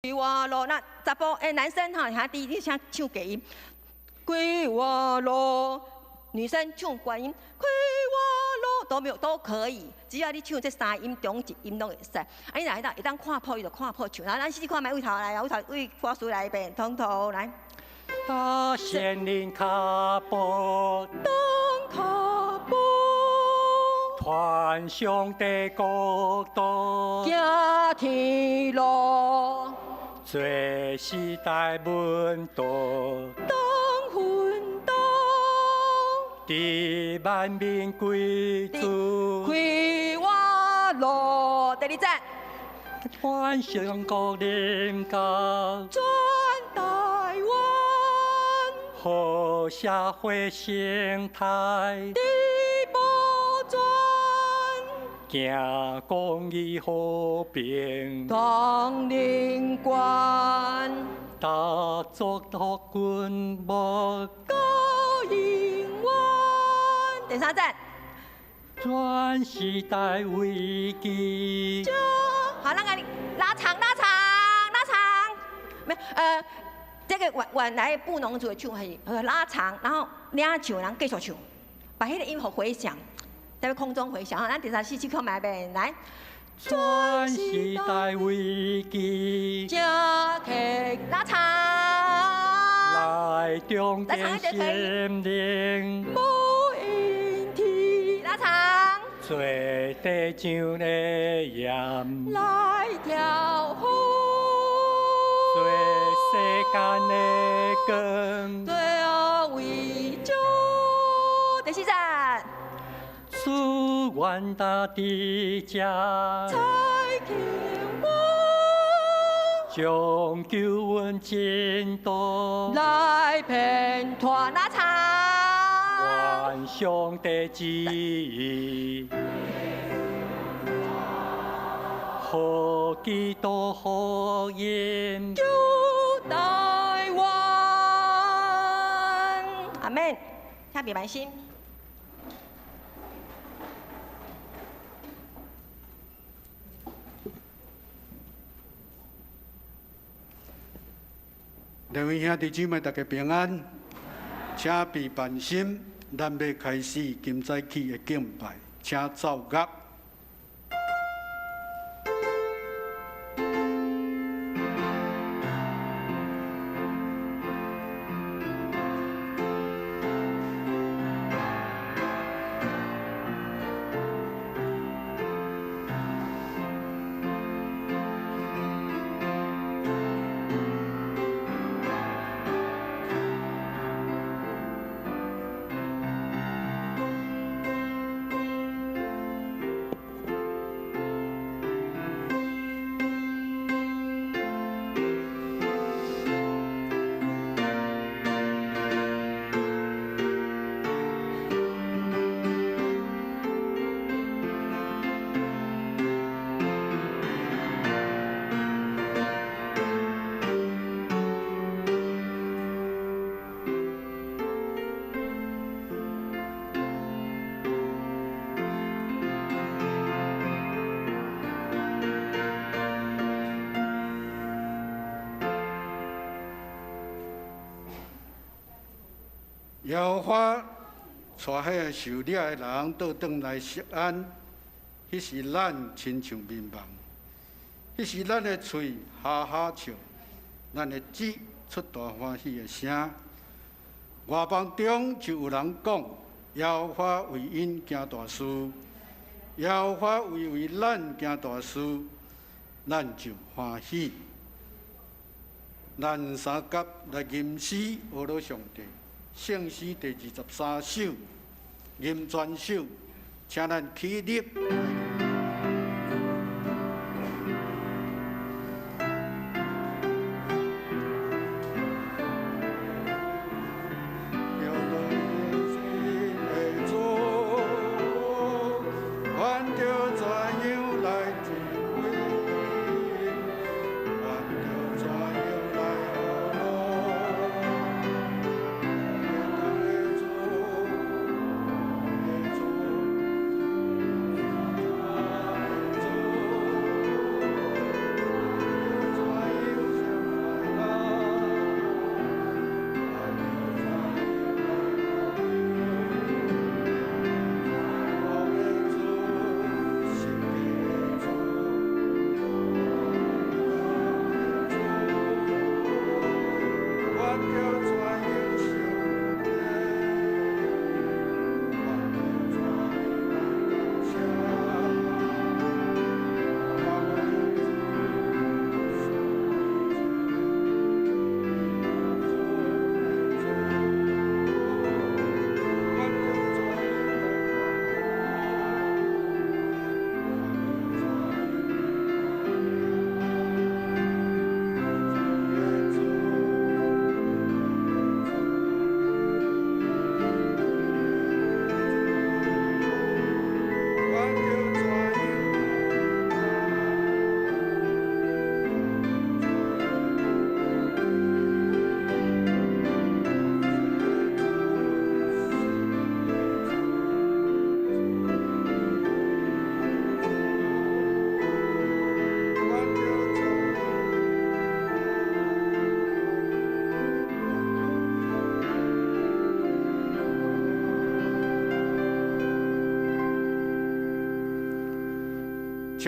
桂花路，那查甫男生哈，他第一先唱低音，桂花路，女生唱高音，桂花路都没有都可以，只要你唱这三音中一音都会使。你来到一旦看谱，伊就看谱唱。然后咱试试看卖位头来，位歌词来变，从头来。大仙林卡波，东卡波，团上帝国度，行天路。做时代文道，当奋斗，伫万民归主，桂花路。第二节，团上国人教，转台湾，好社会生态，地保全，行公益和平，当灵官，大作乐军幕。高英湾。第三节，转时代危机，好，那个拉长。没这个原来布农族的唱是拉长，然后领唱，然后继续唱，把迄个音符回响，在空中回响。咱第三四看卖呗，来。转时代危机，正客拉长，来中点心灵，无引体拉长，做地上的盐，来跳舞，做世间的光，对为主。第四节，祝愿大地家，彩庆我，将救恩进度，来片团拉长，愿上帝旨意。好基督福音，救台湾。阿门。下笔蛮心。两位兄弟姊妹，大家平安，请备万心，咱要开始今早起的敬拜，请奏乐。耶和华带迄个受掠的人倒转来释安，迄时咱亲像面梦，迄时咱的嘴哈哈笑，咱的舌出大欢喜的声。外邦中就有人讲，耶和华为因行大事，耶和华为咱行大事，咱就欢喜。咱三甲来吟诗学了上帝。圣诗第23首，吟全首，请咱起立。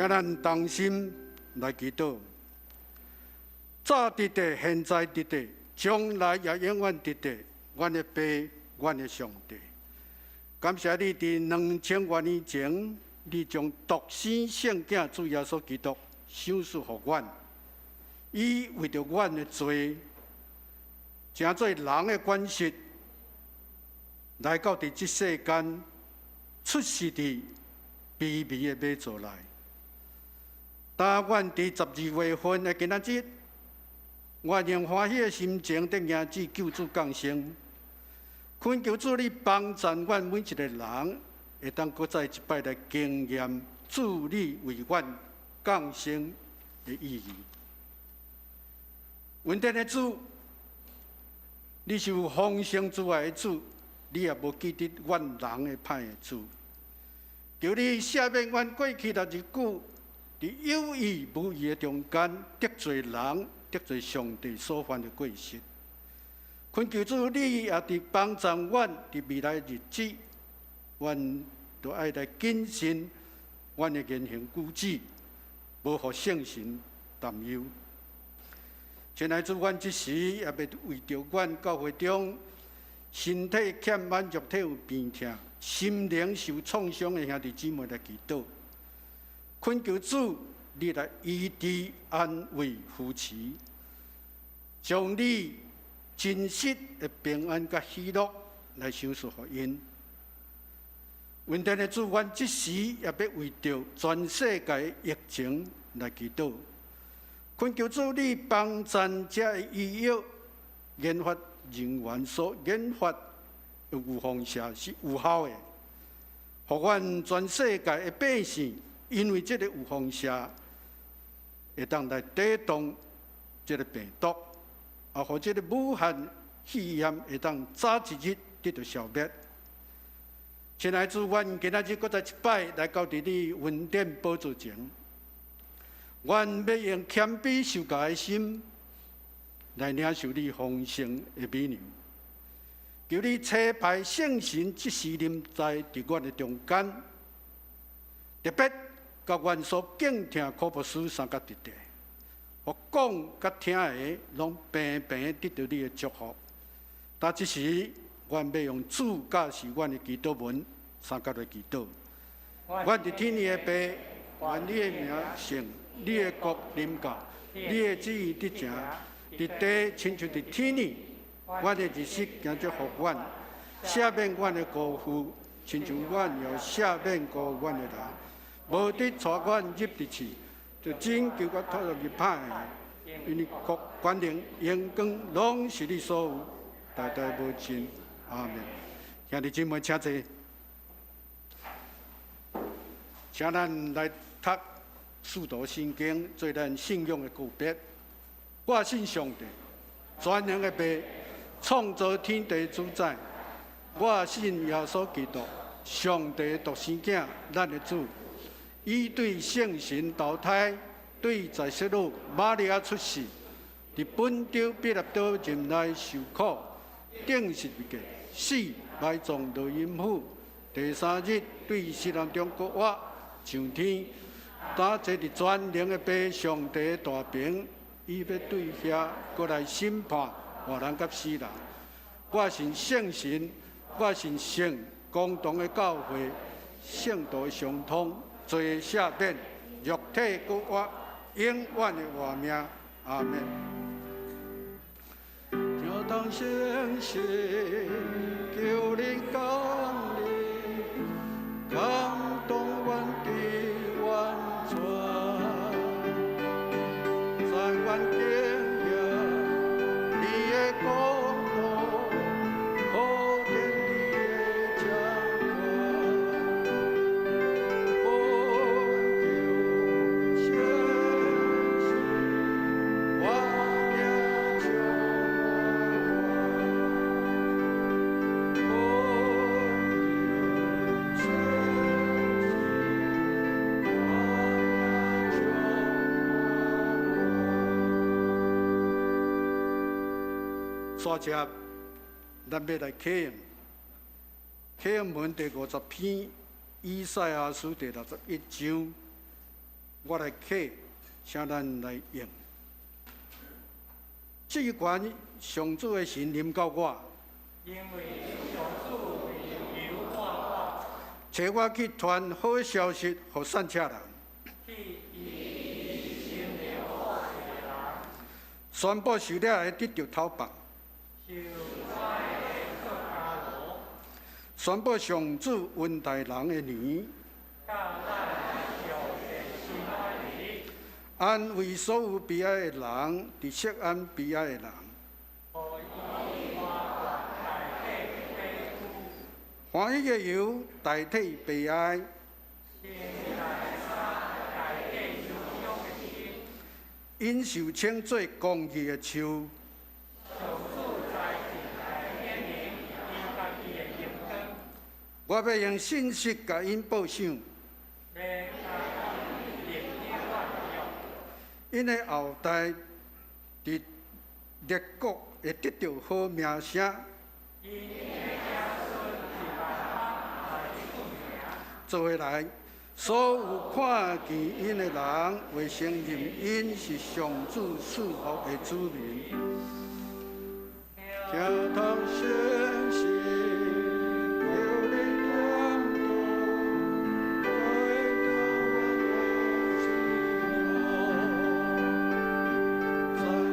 请咱同心来祈祷。早伫地，现在伫地，将来也永远伫地。阮的爸，阮的上帝，感谢你伫2000多年前，你将独生圣囝主耶稣基督赏赐予阮，伊为着阮的罪，成做人的关系，来到伫这世间，出世伫卑微的马座内。当阮伫12月份的今仔日，我用欢喜的心情得迎接救主降生，恳求主你帮助阮每一个人，会当搁再一摆来经验主你为阮降生的意义。稳定的主，你是有丰盛之外的主，你也无记得阮人的歹的主。求你赦免阮过去的日久，伫有意无意的中间得罪人。得罪上帝所犯的过失，恳求主你也伫帮助阮伫未来日子，阮都爱来谨慎阮的言行举止，无互圣神担忧。亲爱主，阮即时也要为着阮教会中身体欠满、肉体有病痛、心灵受创伤的兄弟姊妹来祈祷，恳求主你来医治、安慰、扶持，将你真实的平安甲喜乐来赏赐予因。稳定的主，阮即时也要为着全世界的疫情来祈祷，恳求主你帮助这的医药研发人员所研发的预防射是有效的，互阮全世界的百姓因为这个预防射会当来抵挡这个病毒，啊，或者个武汉肺炎会当早一日得到消灭。亲爱的主，阮今仔日搁再一摆来到伫你恩典宝座前，阮要用谦卑受教的心来领受你丰盛的美名。求你差派圣神即时临在伫阮的中间，特别甲阮所敬听科布斯三角弟弟，互讲甲听的拢平平得到你的祝福。但即时，阮要用主教是阮的祈祷文三角来祈祷。阮伫天父的爸，愿你的名圣，你的国临到，你的旨意得成，伫地亲像伫天里。阮的日息行足互阮，赦免阮的过负，亲像阮又赦免过阮的人。无得带阮入地去，就真求我脱入去歹的，因为国、权力、荣光拢是你所有，代代无尽。阿门。兄弟姊妹，请坐，请咱来读《使徒信经》，做咱信仰的告别。我信上帝，全能的爸，创造天地主宰。我信耶稣基督，上帝独生囝，咱的主。伊对圣神投胎，对在世女玛利亚出世，伫本州彼拉多任内受苦，定十字架，死埋葬落阴府。第三日对死人中国活，上天，打坐伫全能的爸上帝的大屏，伊要对遐过来审判活人甲死人。我信圣神，我信圣公同的教会，圣道的相通。罪赦免，肉体复活，永远的活命。阿门。就当圣神求你降临，感动阮的完全，在阮经验你的功劳，可见你的掌管。刷接，咱要来启用。启用文第50篇，以赛亚书第61章我来客，请咱来用。这一关上主的神临到我，因为上主有看我，找我去传好消息给散车人，去伊心了好些人，宣布受了会得到头棒，受我的做家罗，宣布上主恩待人的年，甲咱上的心爱里，安慰所有悲哀的人，伫锡安悲哀的人。互伊花冠代替悲苦，欢喜的油代替悲哀，新来衫代替忧伤的心，因受称做公义的树。上主在前来显明因家己的荣光，我要用信息甲因报赏，要甲因立定万用。因的后代伫列国会得到好名声。因的子孙是万邦来出名，做伙来，所有看见因的人，会承认因是上主赐福的子民。听他宣誓，有力量动，在你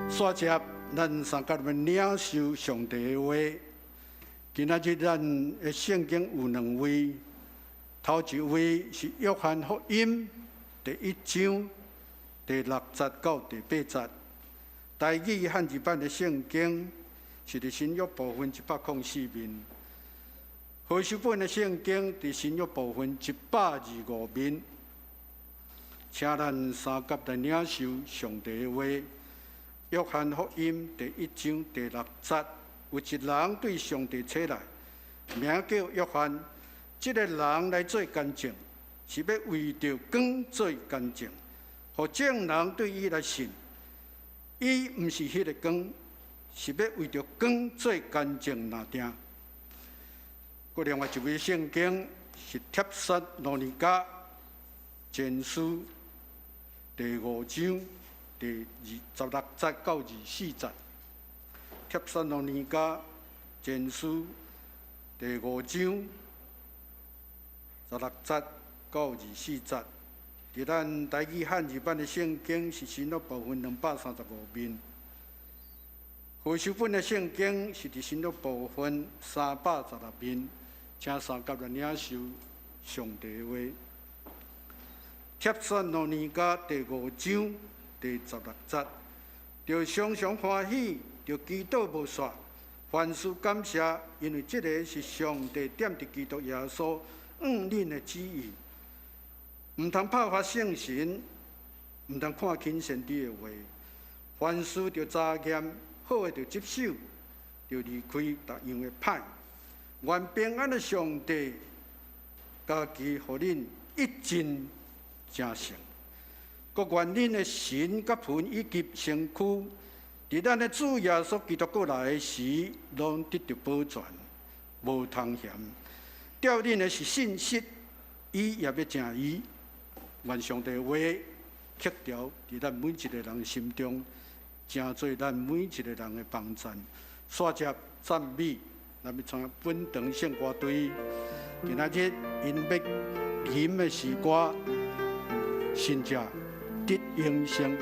手刷接咱三甲们领受上帝的话。今仔日咱的圣经有2位，头一位是约翰福音第1章第6节到第8节，台语汉字版的圣经是伫新约部分104面，和修本的圣经伫新约部分125面。请咱三甲来领受上帝的话。约翰福音第1章第6节，有一人对上帝起来，名叫约翰。这个人来做见证，是要为着光做见证，互众人对伊来信。伊毋是迄个光，是要为着光做见证拿定。佮另外一位圣经是帖撒罗尼迦前书第5章。第16节到24节，帖撒罗尼迦前书第5章16节到24节。伫咱台语汉字版的圣经是新约部分235面，和修本的圣经是伫新约部分316面。请三甲来领受上帝的话。帖撒罗尼迦第5章。第16节，就常常欢喜，就祈祷无煞，凡事感谢，因为这个是上帝点伫基督耶稣恁的旨意。唔通拍发圣神，唔通看轻先知的话，凡事就查验，好的就接受，就离开逐样的歹。愿平安的上帝，家己互恁一尽正成。各愿恁的神甲魂以及身躯，伫咱的主耶稣基督过来的时，拢得到保全，无通嫌。吊恁的是信息，伊也要正伊。愿上帝话刻条伫咱每一个人的心中，成做咱每一个人的帮衬。刷接赞美，咱要从本堂圣歌队，今仔日因要吟的诗歌，新者。得永生。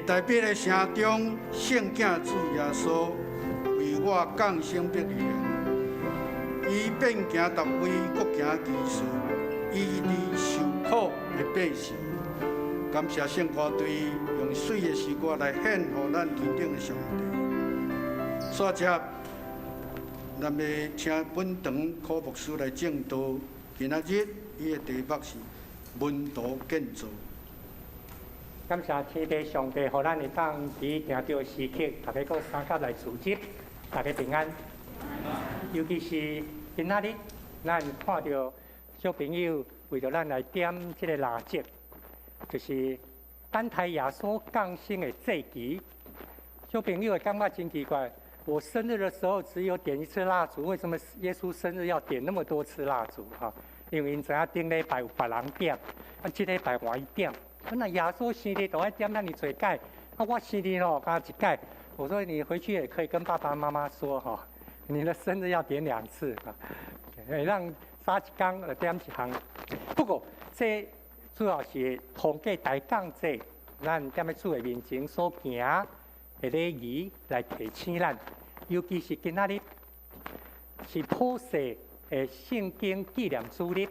代表的声中，圣囝主耶稣为我降生必然，伊变行达位，各行其事，伊利受苦的百姓。感谢圣歌队用水的诗歌来献予咱天顶的上帝。煞接，咱要请本堂科牧师来正道。今仔日伊的题目是门徒建造。感谢天地上帝，互咱会当伫行着时刻，大家搁三甲来组织，大家平安。尤其是今仔日，咱看到小朋友为着咱来点这个蜡烛，就是等待耶稣降生的祭期。小朋友会感觉真奇怪，我生日的时候只有点一次蜡烛，为什么耶稣生日要点那么多次蜡烛？哈，因为因知影顶礼拜有别人点，这礼拜换伊点。那耶稣生日都爱点咱哩侪届，我生日吼加一届。我说你回去也可以跟爸爸妈妈说哈，你的生日要点2次啊，让三一天点一项。不过这主要是通过大讲这，咱踮咧主的面前所行的礼仪来提醒咱，尤其是今仔日是普世的圣经纪念主日，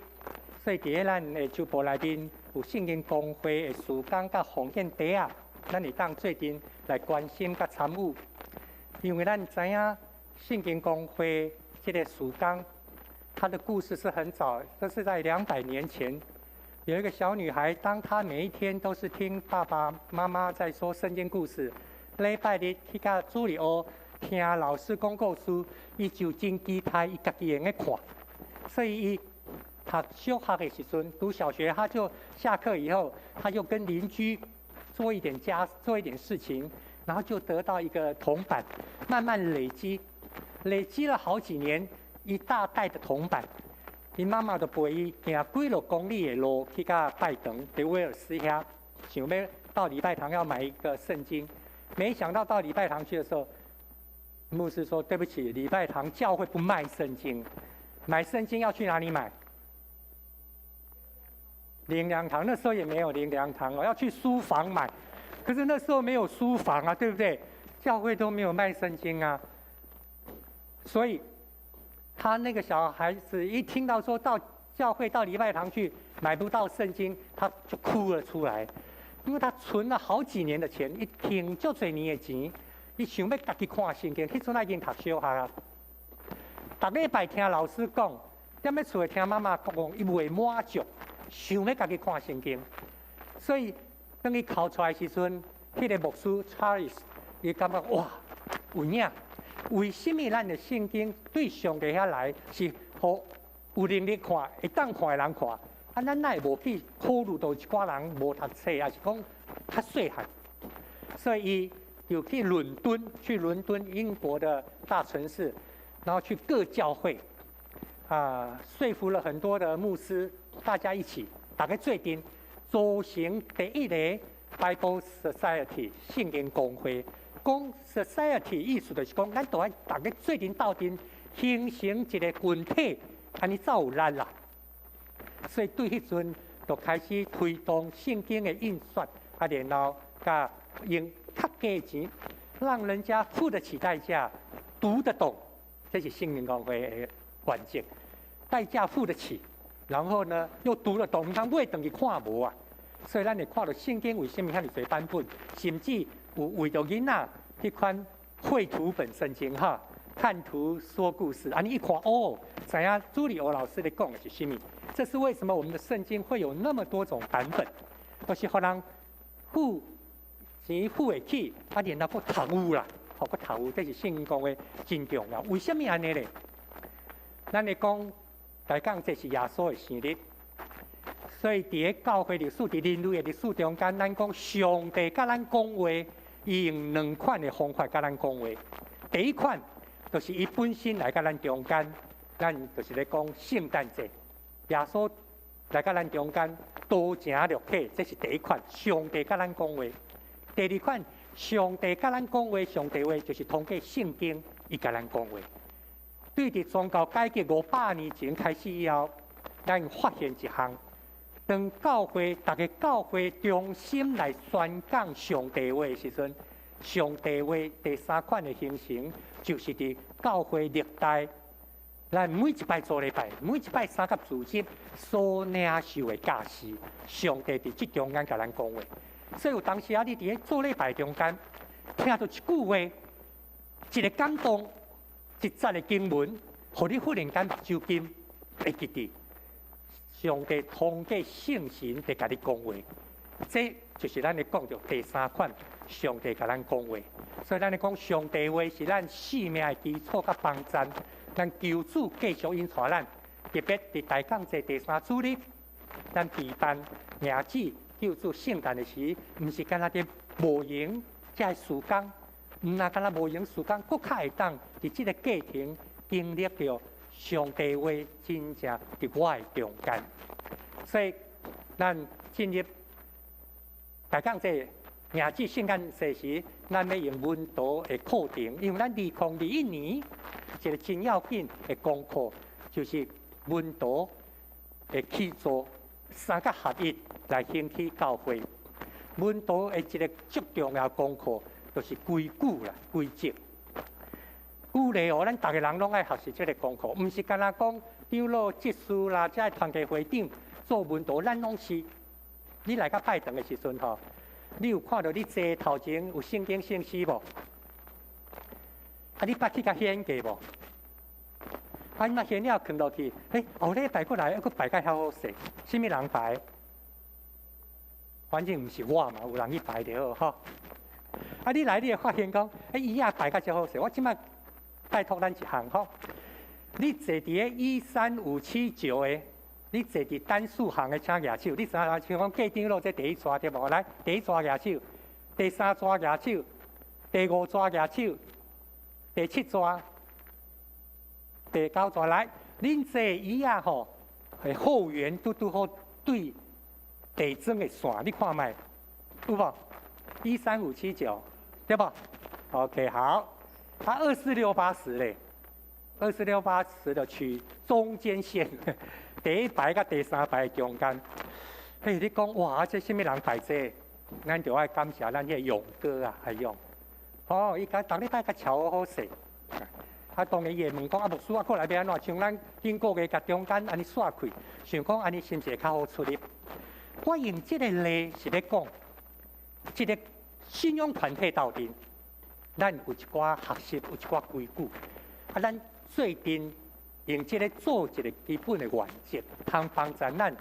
所以伫咱的周报内面有圣经公会的时间甲奉献地啊，咱会当最近来关心甲参与，因为咱知影圣经公会这个时间，它的故事是很早，这是在200年前。有一个小女孩，当她每一天都是听爸爸妈妈在说圣经故事，礼拜日去甲主日学听老师讲故事，伊就真期待伊家己会用看，所以伊读小学的时阵，读小学，他就下课以后，他就跟邻居做一点事情，然后就得到一个铜板，慢慢累积了好几年，一大袋的铜板。因妈妈就陪伊行几落公里的路去甲拜堂，在威尔斯遐，想要到礼拜堂要买一个圣经，没想到到礼拜堂去的时候，牧师说对不起，礼拜堂教会不卖圣经，买圣经要去哪里买？灵粮堂，那时候也没有灵粮堂哦，要去书房买。可是那时候没有书房啊，对不对？教会都没有卖圣经啊，所以他那个小孩子一听到说到教会到礼拜堂去买不到圣经，他就哭了出来，因为他存了好几年的钱，一听就多年的钱，伊想要家己看圣经，迄阵已经读小学啊，逐礼拜听老师讲，踮咧厝听妈妈讲，伊未满足。想要家己看圣经，所以当伊考出来时阵，迄个牧师 Charles， 伊感觉哇，有影，为什么咱的圣经对上帝遐来是互有能力看、会当看的人看？啊，咱哪会无去考虑到一寡人无读册，还是讲较细汉？所以伊就去伦敦英国的大城市，然后去各教会，说服了很多的牧师。大家一起，大家做阵组成第一个 Bible Society 圣经公会。讲 Society 意思就是讲，咱都爱大家做阵斗阵，形成一个群体，安尼才有力啦。所以对迄阵就开始推动圣经的印刷，然后甲用较低钱，让人家付得起代价，读得懂，这是圣经公会的关键。代价付得起。然后呢，又读得懂，通买回去看无啊。所以咱会看到圣经为什么遐尼侪版本，甚至有为着囡仔迄款绘图本圣经哈，看图说故事，啊，你一看哦，知影朱里欧老师咧讲的是什么？这是为什么我们的圣经会有那么多种版本，都是互人付钱付得起，然后佫读有啦，佫读有，这是圣经讲的真重要。为什么安尼咧？咱咧讲。来讲，这是耶稣的生日，所以伫个教会历史、伫人类的历史中间，咱讲上帝甲咱讲话，伊用2款的方法甲咱讲话。第一款就是伊本身来甲咱中间，咱就是咧讲圣诞节，耶稣来甲咱中间多情肉体，这是第一款，上帝甲咱讲话。第二款，上帝甲咱讲话，上帝话就是通过圣经，伊甲咱讲话。对伫宗教改革500年前开始以后，咱发现一项，当教会大家教会中心来宣讲上帝话的时阵，上帝话第三款的形成，就是伫教会历代，咱每一摆做礼拜，每一摆三甲主日所领受的教示，上帝伫即中间甲咱讲话。所以有当时啊，你伫咧做礼拜中间，听到一句话，一个感动，一节的经文，互你忽然间目睭金会记得，上帝通过圣神在甲你讲话，这就是咱咧讲到第三款，上帝甲咱讲话。所以咱咧讲上帝话是咱生命的基础甲帮站，咱求主继续引带咱，特别伫大港节第三主日，咱举办迎子救主圣诞的时，毋是干那啲无形才系时间，毋那干那无形时间，更较会当伫即个家庭经历到上帝话真正伫我的中间。所以，咱进入大港节迎子圣诞节时，咱要用温度的课程，因为咱2021年一个真要紧的功课，就是温度的起作。三甲合一来兴起教会，文道的一个最重要功课，就是规矩啦、规则。鼓励哦，咱逐个人拢爱学习这个功课，毋是干那讲长老、执事啦，即个团契会长做文道，咱拢是。你来到拜堂的时阵吼，你有看到你坐头前有圣经圣诗无？啊，你捌去甲献过无？啊！那现了放落去，后礼拜过来，佫摆甲遐好势，什么人摆？反正毋是我嘛，有人去摆就好吼。啊！你来你会发现讲，伊也摆甲遮好势。我即摆拜托咱一项吼，你坐伫个13579的，你坐伫单数行的请举手。你知影像讲过长老这第一抓对无？来，第一抓举手，第三抓举手，第五抓举手，第七抓。第九抓来，恁坐椅啊吼，后缘拄好对地砖的线，你看卖有无？13579，对不 ？OK， 好。它24680嘞，24680就取中间线，第一排甲第三排中间。你讲哇，这什么人排这？咱就爱感谢咱迄个勇哥啊，还用。哦，伊甲逐礼拜甲瞧好势。啊，当然伊会问讲，牧师啊，过来要安怎？像咱经过个甲中间安尼刷开，想讲安尼是毋是较好出入？我用即个例是咧讲，一个信仰团体斗阵，咱有一寡学习，有一寡规矩。啊，咱最近用即个做一个基本的原则，通帮助咱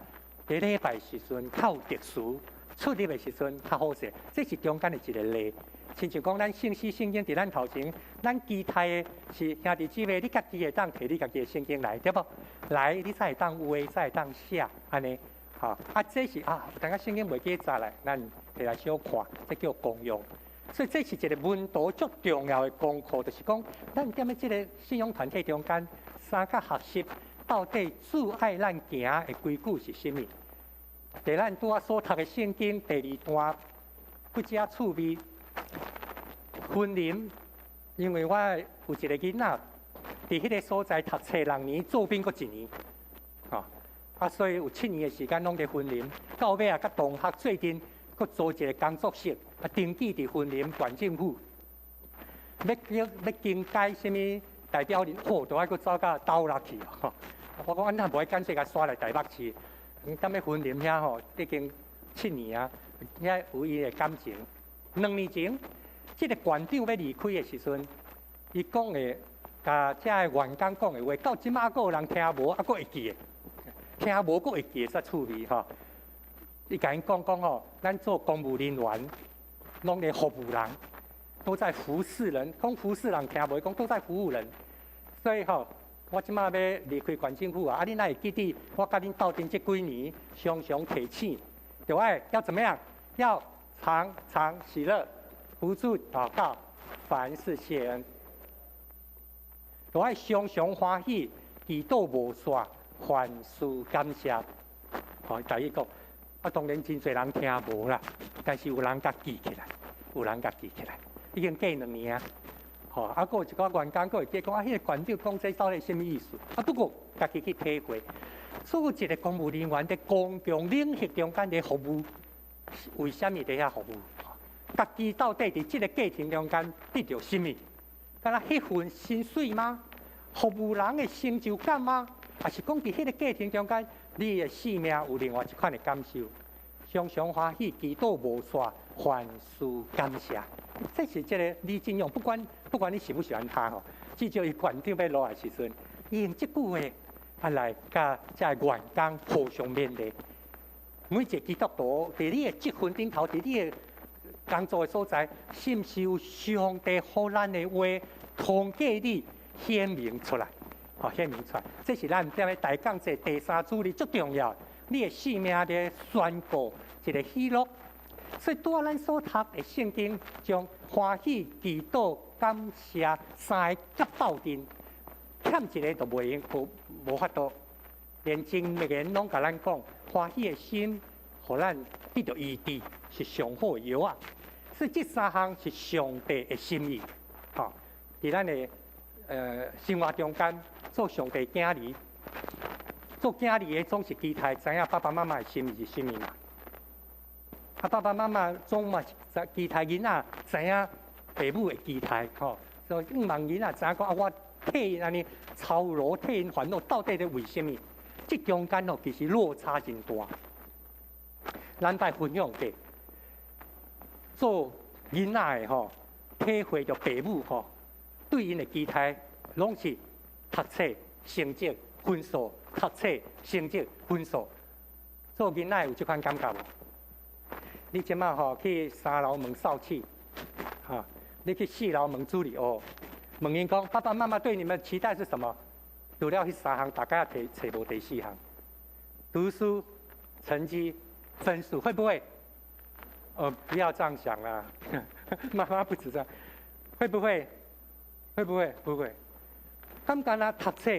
伫礼拜时阵较有特殊，出入的时阵较好势。这是中间的一个例。亲像讲，咱圣诗圣经伫咱头前，咱期待的是兄弟姊妹，你家己会当摕你家己的圣经来，对不？来，你才会当画，才会当写，安尼，吼。啊，这是啊，等下圣经袂记载来，咱摕来小看，这叫公用。所以这是一个文道最重要的功课，就是讲，咱踮咧即个信仰团体中间，三甲学习到底主爱咱行的规矩是甚物？伫咱拄仔所读的圣经第2段，不加趣味。婚姻，因为我有一个囡仔，伫迄个所在读册6年，做兵阁1年，啊，所以有7年的时间拢伫婚姻。到尾啊，甲同学最近阁做一个工作室，啊，登记伫婚姻县政府，要更改什么代表人，都爱阁走到斗落去哦。我讲，咱无爱干脆甲刷来台北市，踮咧婚姻遐吼，已经7年啊，遐有伊的感情。2年前，即个馆长要离开的时阵，伊讲的，甲遮个员工讲的话，到即马还有人听无，还佫会记的，听无佫会记的，煞趣味吼。伊甲因讲吼，咱做公务人员，拢咧服务人，都在服侍人。讲服侍人听无，讲都在服务人。所以吼，我即马要离开县政府啊，你哪会记得我甲恁斗阵这几年，常常提醒，对爱要怎么样？要常常喜乐，不住祷告，凡事谢恩。就爱常常欢喜，祈祷无煞，凡事感谢。好，第一个，啊，当然真侪人听无啦，但是有人甲记起来，有人甲记起来，已经过2年啊。吼，啊，佫有一个员工佫会记讲啊，迄个馆长讲这到底什么意思？啊，不过家己去体会。所有一个公务人员在公共领域中间的服务，为什么伫遐服务？家己到底伫这个过程中间得到什么？敢若迄份薪水吗？服务人的成就感吗？还是讲伫迄个过程中间，你的生命有另外一款的感受？常常欢喜，祈祷无煞，凡事感谢。这是这个李进勇，不管你喜不喜欢他吼，至少伊馆长要落来时阵，伊用这句话啊来甲这员工互相勉励。每一个基督徒伫你的积分顶头，伫你的工作的所在，是毋是有上帝互咱的话通过你显明出来？吼，显明出来，这是咱踮咧大讲这第三主义最重要。你的生命咧宣告一个喜乐，所以拄咱所读的圣经，将欢喜、祈祷、感谢三个甲斗阵，欠一个都袂用，无法度。连经密言拢甲咱讲，欢喜的心，互咱得到医治，是上好的药啊。所以这三项是上帝的心意，吼，伫咱的生活中间做上帝囝儿。做囝儿的总是期待知影爸爸妈妈的心意是甚物嘛？啊，爸爸妈妈总嘛是期待囡仔知影父母的期待，吼。所以毋望囡仔知影讲啊，我替因安尼操劳，替因烦恼，到底咧为什么？这中间吼其实落差真大。咱来分享者，做囡仔的吼，体会着父母吼对因的期待，拢是读册、成绩、分数。读册、成绩、分数，做囡仔有这款感觉无？你即马吼去三楼问少气，哈，你去四楼问助理哦，问因讲爸爸妈妈对你们的期待是什么？除了迄三项，大概也找无第四项。读书、成绩、分数，会不会？不要这样想啦，妈妈不止这样，会不会？会不会？不会。敢干啊？读册。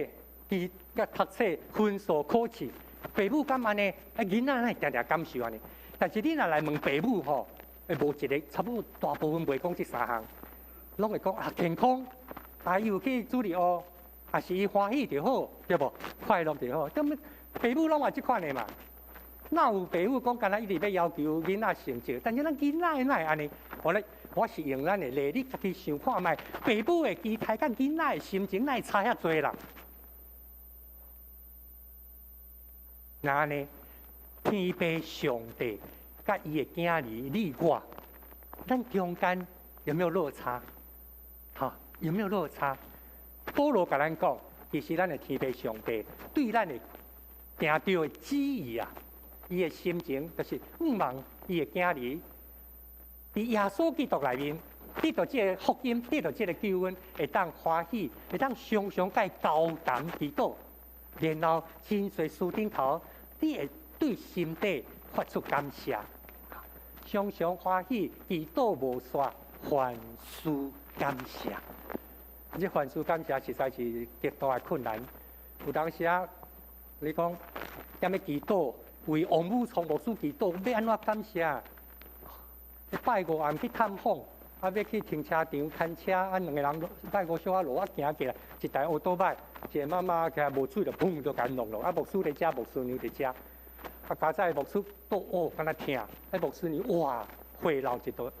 伊甲读册分数考试，父母敢安尼，啊囡仔会定定感受安尼。但是你若来问父母吼，无一个差不多大部分袂讲这三项，拢会讲啊健康，啊伊有去主理哦，啊是伊欢喜就好，对无？快乐就好。咁父母拢话即款的嘛。哪有父母讲干那一直要要求囡仔成绩，但是咱囡仔哪会安尼？我是用咱的例，你家己想看卖，父母的期待甲囡仔的心情哪会差遐多啦？那呢？天父上帝甲伊的囝儿你我，咱中间有没有落差？哈，有没有落差？保罗甲咱讲，其实咱的天父上帝对咱的行道的旨意啊，伊的心情就是毋望伊的囝儿伫耶稣基督内面得到这个福音，得到这个救恩，会当欢喜，会当常常甲伊交谈祈祷。然后真侪事顶头，你会对心底发出感谢，常常欢喜，祈祷无煞，凡事感谢。这凡事感谢实在是极大的困难。有当时啊，你讲踮咧祈祷，为王母从牧师祈祷，要安怎感谢？拜五暗去探访。啊，要去停车场看车，啊，两个人拜五小啊路啊行过来，一台乌多摆，一个妈妈起来无水就砰就甲弄落，啊，牧师伫遮，牧师娘伫遮，啊，加在牧师都敢若疼，啊，牧师娘哇血流一道，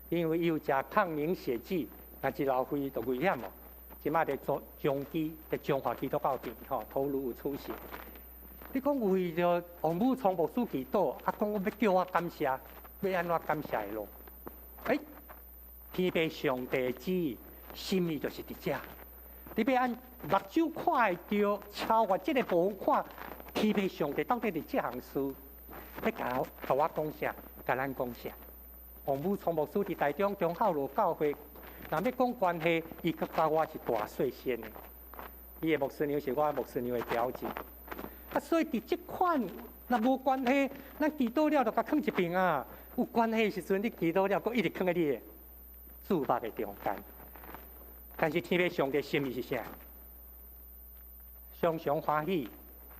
因为伊有食抗凝血剂，若一流血就危险哦。即摆伫做中基，伫中华基督教院吼，头颅有出血。你讲为着王母从牧师祈祷，啊，讲要叫我感谢，要安怎感谢咯？天父上帝旨意，心意就是伫遮。你要按目睭看会到，超越这个部分看，天父上帝到底伫这项事，要甲我讲啥，甲咱讲啥。王母从牧师伫台中中孝路教会，若要讲关系，伊佮甲我是大细先的。伊的牧师娘是我牧师娘的表姐。啊，所以伫这款若无关系，咱祈祷了就甲囥一边啊。有关系的时阵，你祈祷了，佮一直囥在你的注目的中间。但是天父上帝心意是啥？常常欢喜，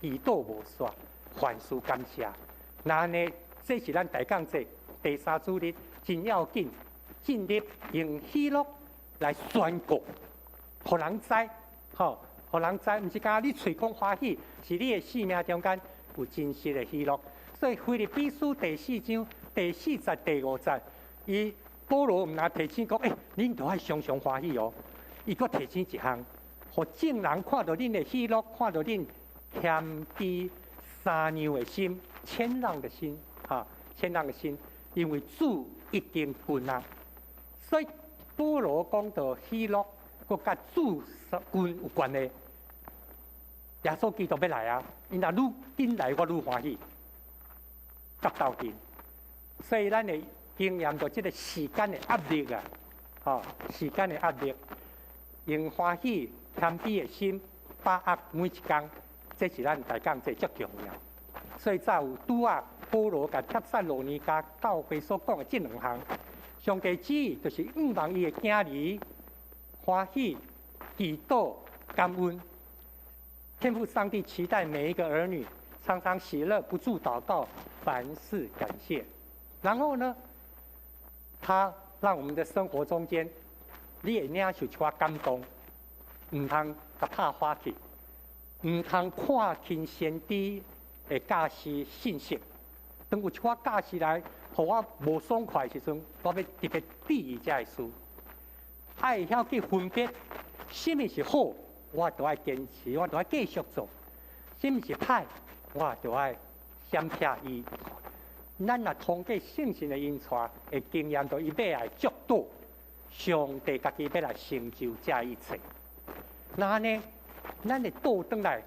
祈祷无煞，凡事感谢。那呢，这是咱大讲这第三主日真要紧，进入用喜乐来宣告，互人知，吼，互人知，毋是讲你嘴讲欢喜，是你的生命中间有真实的喜乐。所以腓立比书第4章第4节、第5节，伊保罗毋但提醒讲，恁都爱常常欢喜哦。伊佫提醒一项，互众人看到恁的喜乐，看到恁谦卑、三样的心、谦让的心，谦让的心，因为主已经君啊。所以保罗讲到喜乐，佫甲主君有关的。耶稣基督要来啊！因若愈紧来，我愈欢喜。甲斗阵，所以咱会经验到即个时间的压力啊，时间的压力，用欢喜、谦卑的心把握每一天，这是咱大讲这足重要。所以才有拄啊，保罗甲帖撒罗尼迦教会所讲的这2项，上帝旨意就是望伊的囝儿欢喜、祈祷、感恩。天父上帝期待每一个儿女常常喜乐，不住祷告，凡事感谢。然后呢，他让我们的生活中间，你会领受一寡感动，唔通甲拍花去，唔通看轻先知的教师信息。当有一寡教师来，互我无爽快的时阵，我要特别注意这个事，爱晓去分别，什么是好。我就爱坚持，我就爱继续做。什么是歹，我就爱闪避伊。咱若通过圣神的引带，会经验到伊要来足度，上帝家己要来成就这一切。那呢，咱会倒转来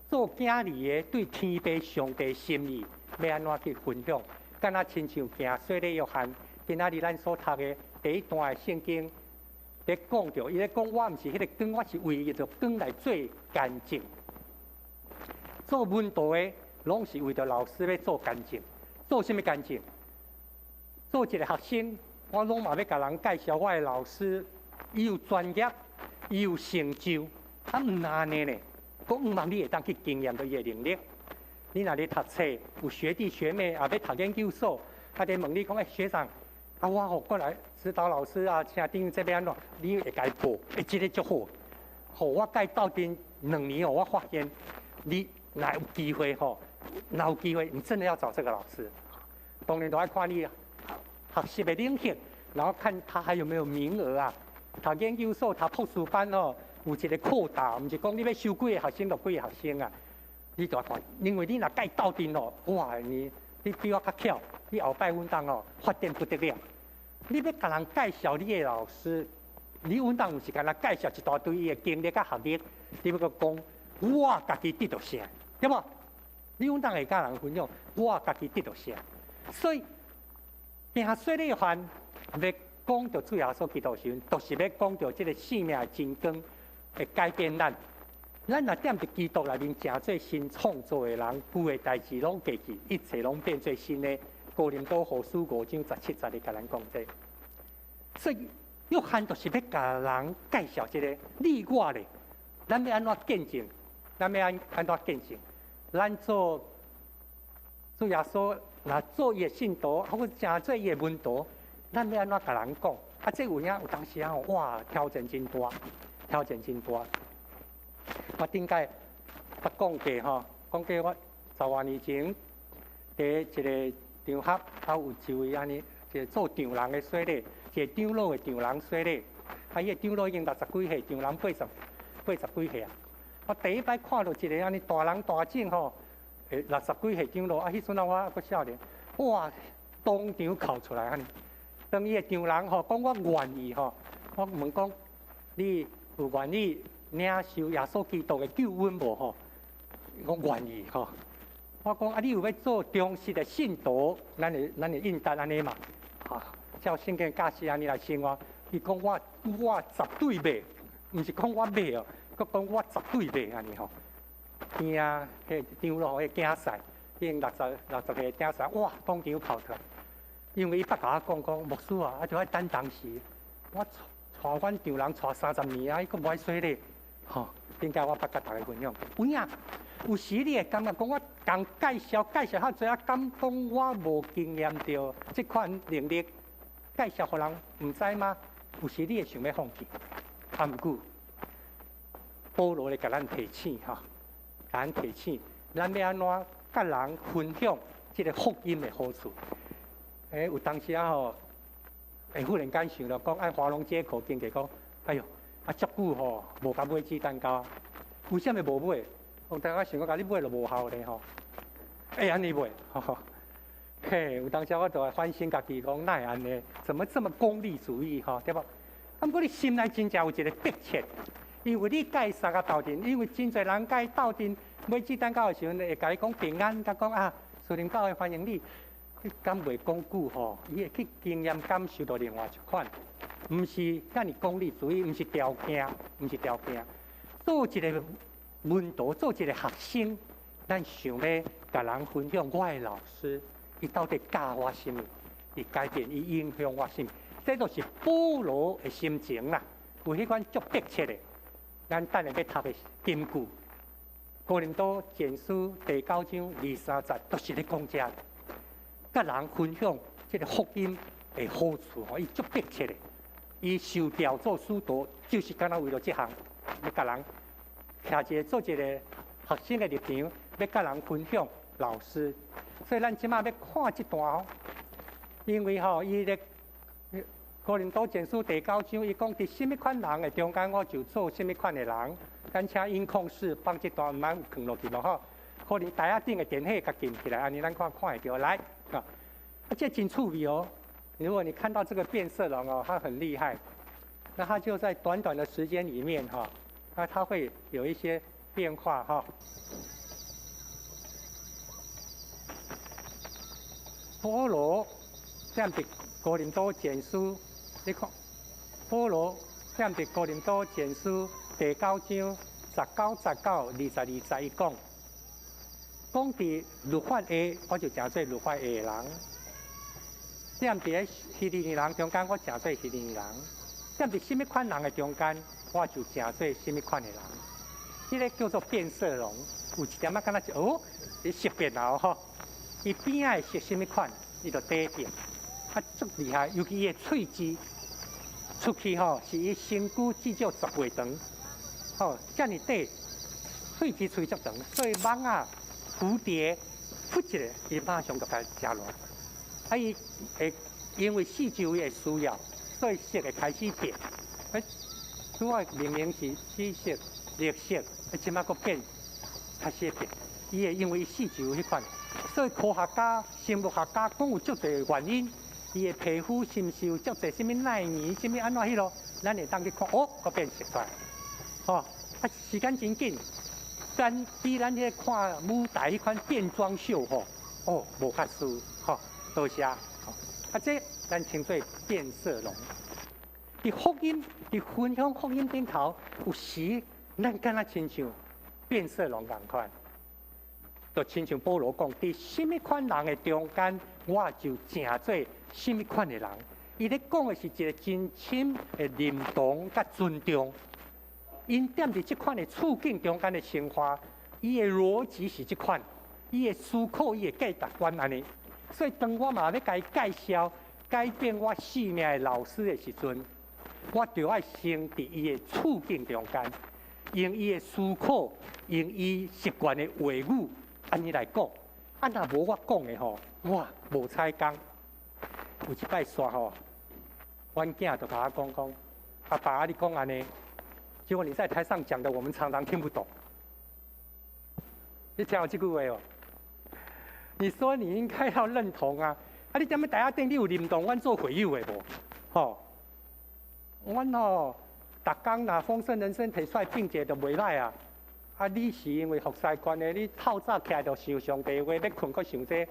做囝儿的对天父上帝心意，要安怎去分享？敢若亲像行洗礼约翰，今仔日咱所读的第一段的圣经。咧讲着，伊咧讲，我毋是迄个光，我是为伊着光来做干净。做文道的，拢是为着老师要做干净。做什么干净？做一个学生，我拢嘛要甲人介绍我的老师，伊有专业，伊有成就，毋安尼呢？我毋望你会当去经验到伊的能力。你若咧读册，有学弟学妹也要读研究所，他咧问你讲，学长。我过来指导老师啊，请顶这边咯，你会该报，这个足好。我该斗阵2年我发现你若有机会若有机会，你真的要找这个老师。当然都要看你学习的领域，然后看他还有没有名额啊。读研究所、读博士班有一个扩大，唔是讲你要收几个学生就几个学生啊。你就要看，因为你若该斗阵哇，你比我较巧，你后摆稳当发展不得了。你要甲人介绍你的老师，你稳当有时间来介绍一大堆伊的经历甲学历，你要讲我家己得到啥，对无？你稳当会甲人分享，我家己得到啥。所以，行洗礼约翰要讲到主耶稣基督时，就是要讲到这个生命的真光会改变咱。咱若踮伫基督内面，成做新创造的人，旧的代志拢过去，一切拢变做新的。哥林多后书5章17节咧，甲咱讲这，所以约翰就是要甲人介绍这个你我咧，咱要安怎见证？咱要安怎见证？咱做主耶稣，若做伊的信徒，或者成做伊的门徒，咱要安怎甲人讲？这有当时哇，挑战真大，挑战真大。我顶届捌讲过讲过我10多年前伫一个场合，有一位安尼，一个做长人的洗礼，一个长老的长人洗礼。伊个长老已经60几岁，长人80几岁啊。我第一摆看到一个安尼大人大种60几岁长老，迄阵我阁少年，哇，当场哭出来安尼。当伊个长人讲我愿意我问讲，你有愿意领受耶稣基督的救恩无我愿意我讲你有要做忠实的信徒，咱会应答安尼嘛？照圣经教示安尼来生活。伊讲我绝对袂，毋是讲我袂佮讲我绝对袂安尼边啊，迄长老迄囝婿，已经60岁囝婿，哇，当场哭出来。因为伊捌甲我讲牧师啊，就爱等当时，我带阮丈人带30年啊，伊佫无爱洗礼，顶解我捌甲大家分享，有影。有时你会感觉讲，我共介绍较济啊，感动我无经验到即款能力，介绍互人毋知吗？有时你会想要放弃，啊，毋过保罗咧，甲咱提醒吼，甲咱提醒，咱要安怎甲人分享即个福音的好处。有当时啊吼，会忽然间想到讲，华龙街口经过讲，哎哟，足久吼无甲买鸡蛋糕，为什么无买？我当时想讲，甲你买就无效咧吼。安尼买，吼。嘿，有当时我就会反省家己，讲哪会安尼？怎么这么功利主义吼，对无？啊，不过你心内真正有一个迫切，因为你甲伊三个斗阵，因为真侪人甲伊斗阵买鸡蛋糕的时阵，会甲你讲平安，甲讲啊，树林教会欢迎你。你敢袂讲久吼，伊会去经验感受到另外一款，毋是遐尼功利主义，毋是条件，毋是条件。做一个门徒，做一个学生，咱想要甲人分享我的老师。伊到底教我什么？伊改变，伊影响我什么？这就是保罗的心情啦。有迄款足迫切的，咱等下要读的金句，《哥林多前书》第9章23节，都是咧讲这个，甲人分享这个福音的好处吼，伊足迫切的。伊受调做使徒，就是敢若为了这项，要甲人徛一个做一个学生的立场，要甲人分享老师。所以咱即马要看这段哦，因为吼，伊咧哥林多前书第9章，伊讲伫什么款人的中间，我就做什么款的人。咱请音控室帮这段慢放落去咯吼，可能台仔顶的电火甲建起来，安尼咱看会到来啊。这真趣味哦！如果你看到这个变色龙哦，它很厉害，那它就在短短的时间里面哈，那它会有一些变化哈。保罗踮伫哥林多前书，你看，保罗踮伫哥林多前书第9章19、22节，伊讲伫律法下，我就诚做律法下的人；踮伫希利尼人中间，我诚做希利尼人；踮伫什么款人的中间，我就诚做什么款的人。这个叫做变色龙，有一点仔敢若是哦，你识别了吼。伊边仔会识什么款，伊就底点，足厉害。尤其伊的喙齿出去吼，是伊身躯至少10倍长，吼，遮尔短，喙齿喙足长，所以蚊啊、蝴蝶扑一个，伊马上就甲食落。伊会因为四周伊的需要，所以色会开始变。拄我明明是紫色、绿色，即马佫变开始变。伊会因为四周迄款。所以科学家、生物学家讲有足侪原因，伊的皮肤是毋是有足侪什么纳米、什么安怎迄咯？咱会当去看，哦，佮变色出来，吼，时间真紧。咱比咱迄看舞台迄款变装秀吼，哦，无较输，吼，多谢。这咱称做变色龙。伫福音、伫分享福音顶头，有时咱敢若亲像变色龙共款。就亲像保罗讲，伫什么款人的中间，我就诚做什么款的人。伊咧讲的是一个真深的认同甲尊重。因踮伫即款的处境中间的生活，伊的逻辑是即款，伊的思考、伊的价值观安尼。所以当我嘛要甲伊介绍改变我生命的老师的时阵，我就要先伫伊的处境中间，用伊的思考，用伊习惯的话语。安尼来讲，若无我讲的吼，我无采工。有一摆煞吼，阮囝就甲我讲，阿爸，你讲安尼，结果你在台上讲的，我们常常听不懂。你听有这句话哦？你说你应该要认同啊，你踮咧台下顶，你有认同阮做会友的无？吼，阮吼，逐工若丰盛人生摕出来并者就袂歹啊。你是因为服侍关的，你透早起来就想上帝话，要困阁想这。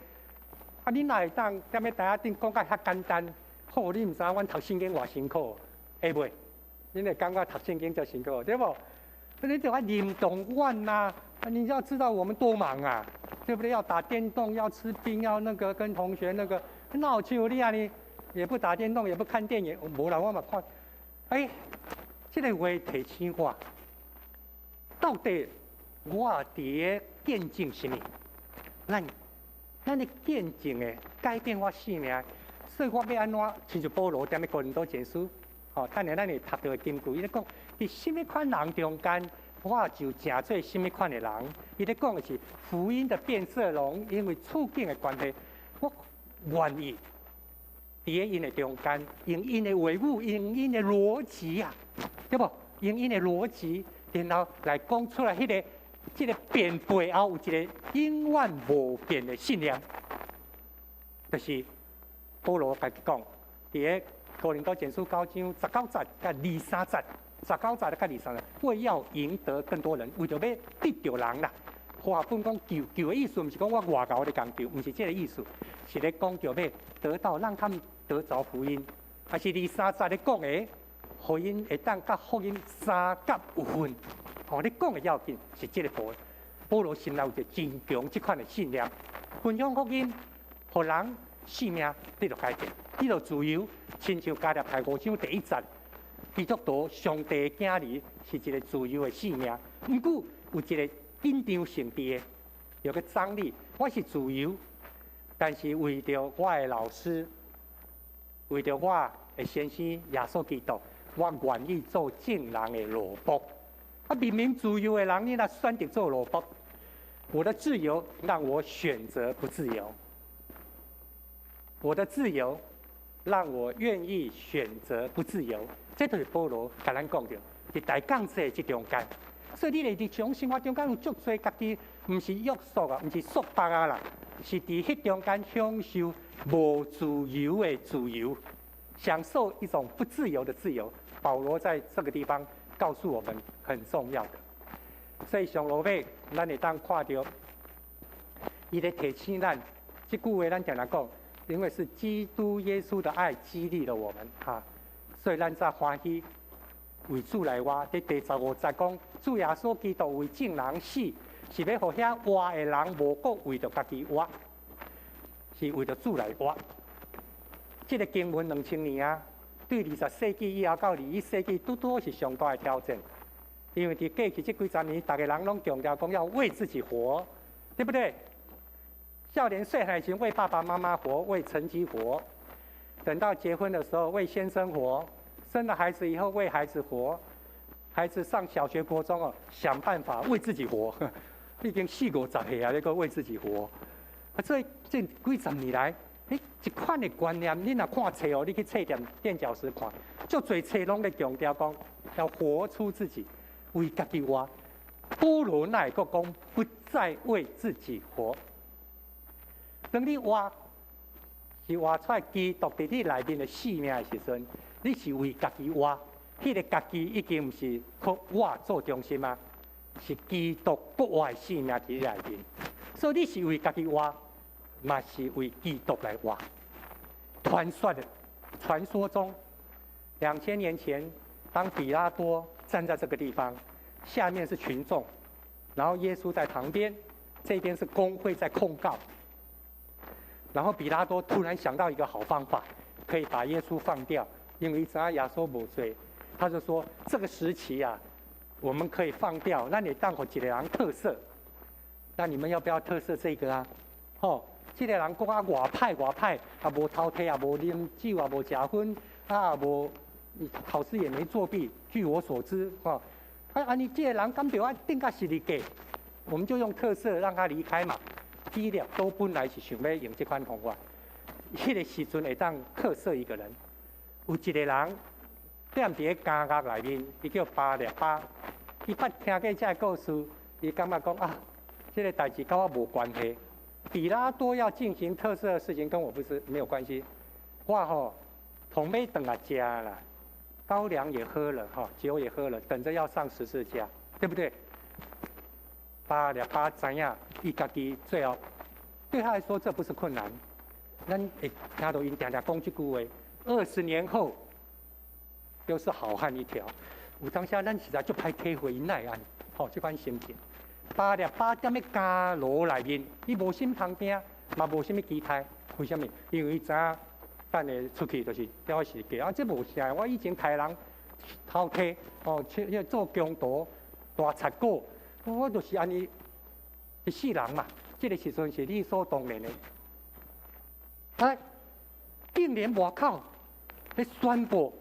你哪会当踮咧台下顶讲甲遐简单？好，你毋知阮读圣经偌辛苦，会袂？你会感觉读圣经就辛苦，对不？你就要认同阮呐！你要知道我们多忙啊，对不对？要打电动，要吃冰，要那个跟同学那个，那我像你啊你也不打电动，也不看电影，无啦，我嘛看。这个话提醒我，到底我伫见证什么？咱的见证诶，改变我生命，所以我要安怎？亲像保罗踮咧哥林多前书，吼，等下咱会读到根据，伊咧讲，伫什么款人中间，我就成做什么款的人。伊咧讲的是福音的变色龙，因为处境的关系，我愿意伫咧因的中间，用因的话语，用因的逻辑啊，对不？用因的逻辑，然后来讲出来这个变背后有一个永远无变的信念，就是保罗家己讲，伫咧哥林多前书9章19节甲23节，19节甲23节，为要赢得更多人，为着要得着人啦。话本讲求的意思，不是讲我外交咧讲求，不是这个意思，是咧讲着要得到让他们得着福音，还是23节咧讲的，福音会当甲福音三甲有分。哦，你讲的要紧是这个部分。保罗心内有一个真强这款的信念，分享福音，互人性命得到改变，得到自由。亲像加勒太5章第1节，基督徒上帝的囝儿是一个自由的性命。不过有一个紧张性质，有个张力。我是自由，但是为着我的老师，为着我的先生耶稣基督，我愿意做正人的奴仆。啊，明明自由的人，你若选择做奴仆，我的自由让我选择不自由，我的自由让我愿意选择不自由。这就是保罗甲咱讲着，伫大讲这即中间。所以你哋伫从生活中间有足多家己，毋是约束啊，毋是束缚啊啦，是伫迄中间享受无自由的自由，享受一种不自由的自由。保罗在这个地方告诉我们很重要的。所以上路尾，咱会当看到，伊咧提醒咱，这句话咱常常讲，因为是基督耶稣的爱激励了我们哈，所以咱才欢喜为主来活。伫第15节讲，主耶稣基督为正人死，是要互遐活的人无国为着家己活，是为着主来活。这个经文2000年啊，对20世纪以后到21世纪，拄拄是上大的挑战。因为伫过去这几十年，大家人拢强调讲要为自己活，对不对？少年岁还行，为爸爸妈妈活，为成绩活；等到结婚的时候，为先生活；生了孩子以后，为孩子活；孩子上小学、国中哦，想办法为自己活。已经40、50岁啊，那个为自己活。所以这几十年来，一款的观念，你若看册哦，你去册店垫脚石看，足侪册拢咧强调讲要活出自己。为家己活，保罗乃个讲不再为自己活。当你活是活出来基督伫你内面的生命的时阵，你是为家己活，迄个家己已经毋是靠我做中心啊，是基督国我的生命伫你内面。所以你是为家己活，嘛是为基督来活。传说中，2000年前，当比拉多站在这个地方，下面是群众，然后耶稣在旁边，这边是公会在控告。然后比拉多突然想到一个好方法，可以把耶稣放掉，因为知道耶稣无罪，他就说这个时期啊，我们可以放掉，那你当我一个人特色，那你们要不要特色这个啊？哦，这个人讲啊外派，啊无偷窃啊，无啉酒啊，无食薰啊，无。考试也没作弊，据我所知，你这个人敢对我定甲实力给，我们就用特色让他离开嘛。第一都本来是想要用这款方法，迄个时阵会当特色一个人，有一个人踮伫监狱内面，伊叫巴列巴，伊捌听过这个故事，伊感觉讲啊，这个代志跟我无关系。比拉多要进行特色的事情，跟我没有关系。我同尾等来食啦。高粱也喝了，酒也喝了，等着要上十字架，对不对？巴列巴知影，伊家己最后对他来说这不是困难。咱会听到因常常讲这句话，20年后又是好汉一条。有当下咱实在就歹体会因奈安，这款心情。巴列巴踮咧监牢内面，伊无心旁边，嘛无什么期待，为什么？因为伊知影。等下出去就是了时间啊！这无啥，我以前杀人、偷窃、做强盗、大贼狗，我就是安尼一世人嘛。这个时阵是理所当然的。竟然外口咧宣布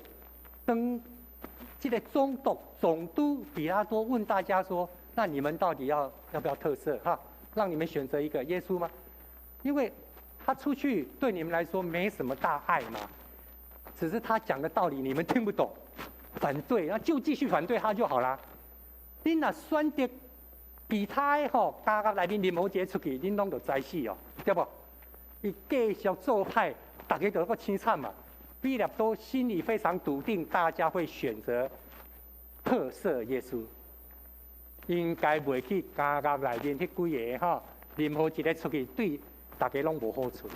当这个总督比拉多问大家说：“那你们到底要不要特赦？哈，让你们选择一个耶稣吗？因为他出去对你们来说没什么大碍嘛，只是他讲的道理你们听不懂，反对，那就继续反对他就好啦。你若选择其他的吼，加入内面任何一个出去，恁拢就知死哦，对不？伊继续做派，大家就个凄惨嘛。毕了都心里非常笃定，大家会选择特赦耶稣，应该袂去加入内面迄几个吼，任何一个出去对大家拢无好处。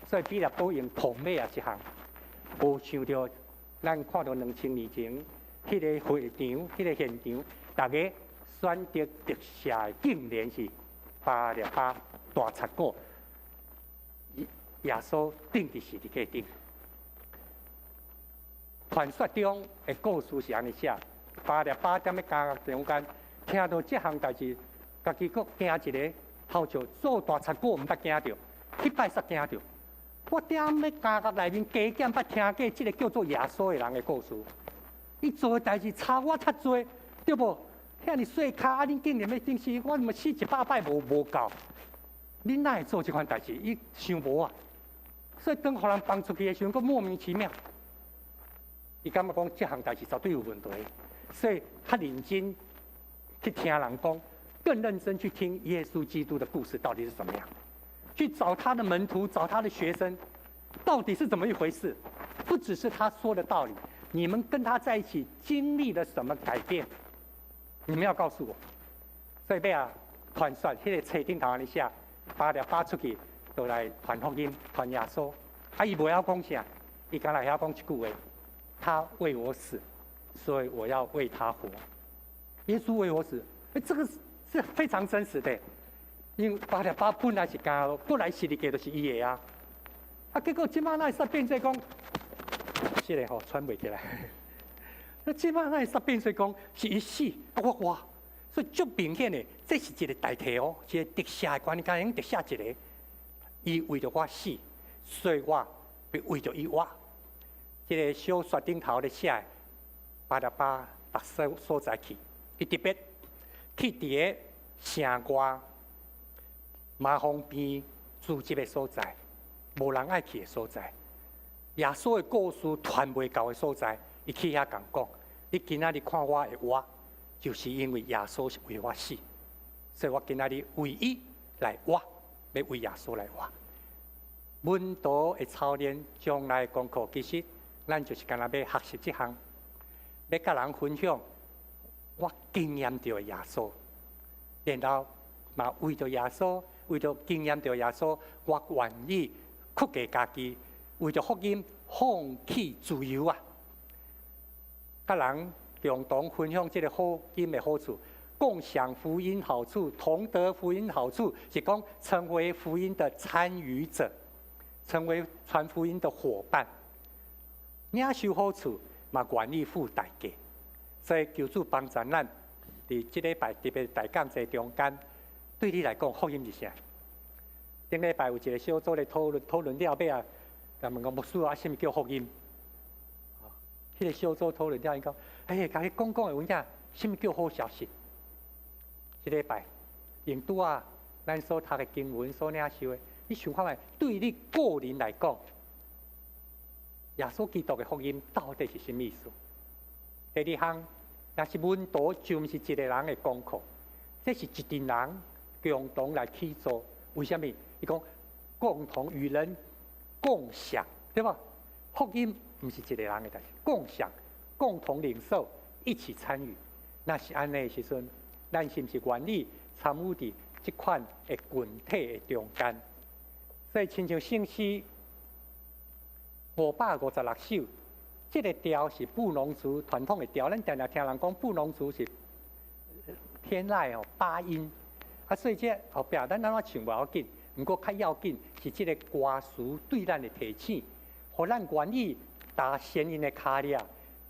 所以彼得都用同尾啊一项，无想到咱看到2000年前迄个会场、迄个现场，大家选择特赦，竟然是巴勒巴大賊果，耶稣钉伫十字架顶。传说中的故事是安尼写：巴勒巴踮咧监狱中间，听到这项代志，家己阁惊一个，好像做大賊果毋捌惊着，迄摆煞惊着。我踮咧监狱内面加减捌听过即个叫做耶稣的人的故事。伊做的代志差我较多，对无？遐尼细卡，啊，恁竟然要顶死，我毋死100摆无够。恁哪会做即款代志？伊想无啊。所以当互人放出去的时候，佫莫名其妙。伊感觉讲这项代志绝对有问题，所以他认真去听人讲，更认真去听耶稣基督的故事到底是怎么样，去找他的门徒，找他的学生，到底是怎么一回事？不只是他说的道理，你们跟他在一起经历了什么改变？你们要告诉我。所以要啊，传说迄个册顶头安尼写，巴勒巴出去就来传福音，传耶稣。啊，伊袂晓讲啥，伊敢若晓讲一句话。他为我死，所以我要为他活。耶稣为我死，这个是非常真实的。因为巴勒巴本来是监，本来十字架就是伊的啊。啊，结果即摆那煞变做讲，这个吼喘袂起来。那即摆那煞变做讲是伊死，啊我活，所以足明显的，这是一个代替哦，一个特赦的观念，特赦一个，伊为着我死，所以我要为着伊活。这个小说顶头咧写，巴勒巴逐所在去，伊特别去伫个城外马蜂边住这个所在，无人爱去的所在。耶稣的故事传袂到的所在，伊去遐共讲：你今仔日看我会活，就是因为耶稣是为我死，所以我今仔日为伊来活，要为耶稣来活。文道的操练，将来的功课其实。咱就是干那要学习这项，要甲人分享我经验到的耶稣，然后嘛为着耶稣，为着经验到耶稣，我愿意屈给家己，为着福音放弃自由啊！甲人共同分享这个福音的好处，共享福音好处，同得福音好处，是讲成为福音的参与者，成为传福音的伙伴。领受好处，嘛愿意付代价，所以求主帮助咱，伫即礼拜特别大讲座中间，对你来讲福音是啥？顶礼拜有一个小组咧讨论了尾啊，人问讲牧师啊，什么叫福音？迄个小组讨论了，伊讲，甲你讲的有影，什么叫好消息？即礼拜用拄啊，咱所读的经文所领受的，你想看觅，对你个人来讲。耶稣基督的福音到底是什么意思？第二项，若是文道就毋是一个人的功课，这是一群人共同来去做。为什么？伊讲共同与人共享，对吧？福音毋是一个人的代志，共享、共同领受、一起参与。那是安尼的时阵，咱是毋是愿意参与伫这款的群体的中间？所以，亲像圣诗。556首，这个调是布农族传统的调。咱常常听人讲布农族是天籁哦8音，啊，所以这后壁咱安怎唱无要紧，不过较要紧是这个歌词对咱的提醒，互咱愿意踏先人的脚印。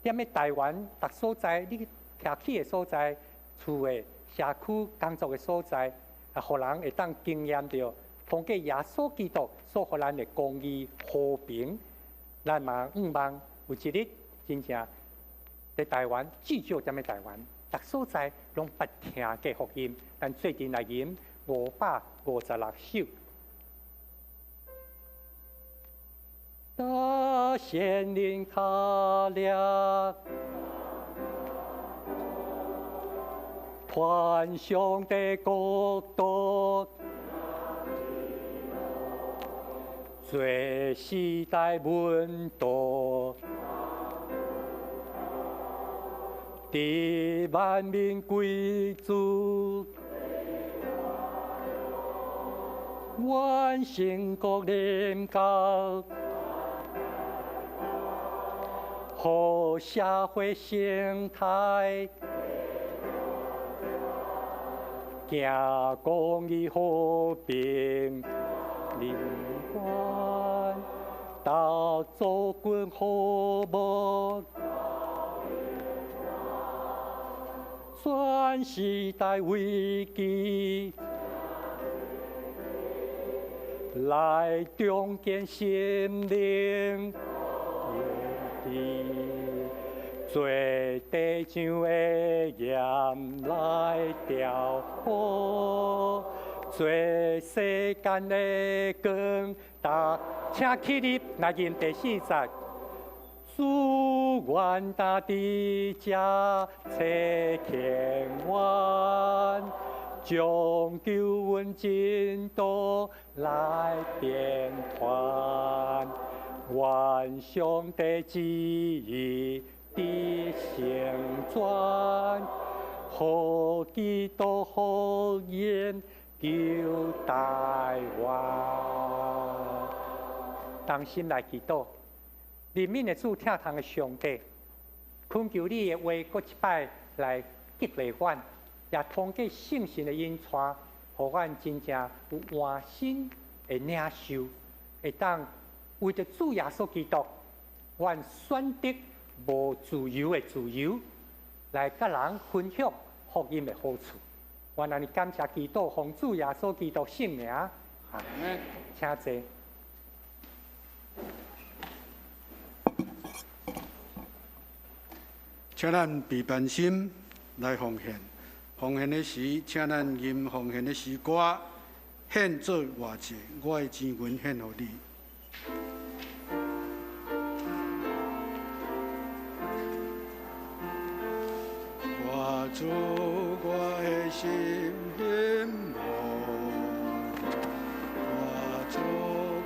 踮咧台湾逐所在，你徛起的所在、厝的社区、工作的所在，啊，互人会当经验到，通过耶稣基督所互咱的公义、和平。咱嘛望有一日真正在台湾，至少在台湾，各所在拢捌听过福音，但最近来吟556首。大仙灵卡亮，团上的国度，最时代温度，地万民归主，万圣国临高。好社会生态，行公益和平灵观，到祖国和睦，全时代危机，来重建心灵。做地上的盐来调和，做世间的光，请起立来吟第4节。主愿大地家切乾弯，将救恩进度来变换。愿上帝旨意的成全，好基督福音救台湾。当心来祈祷，人民的主听堂的上帝，恳求你的话，搁一摆来激励阮，也通过圣神的引传，互阮真正有换心的领受，会当。为着主耶稣基督，阮选择无自由的自由，来甲人分享福音的好处。阮安尼感谢基督，奉主耶稣基督圣名，阿门。请坐。请咱备办心来奉献，奉献的时，请咱吟奉献的诗歌，献做偌济，我的钱银献予你。我主我的心愿望，我主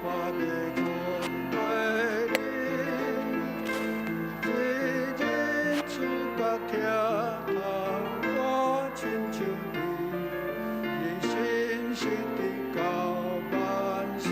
我要困对你，日日主角听我亲像你信心的高万岁。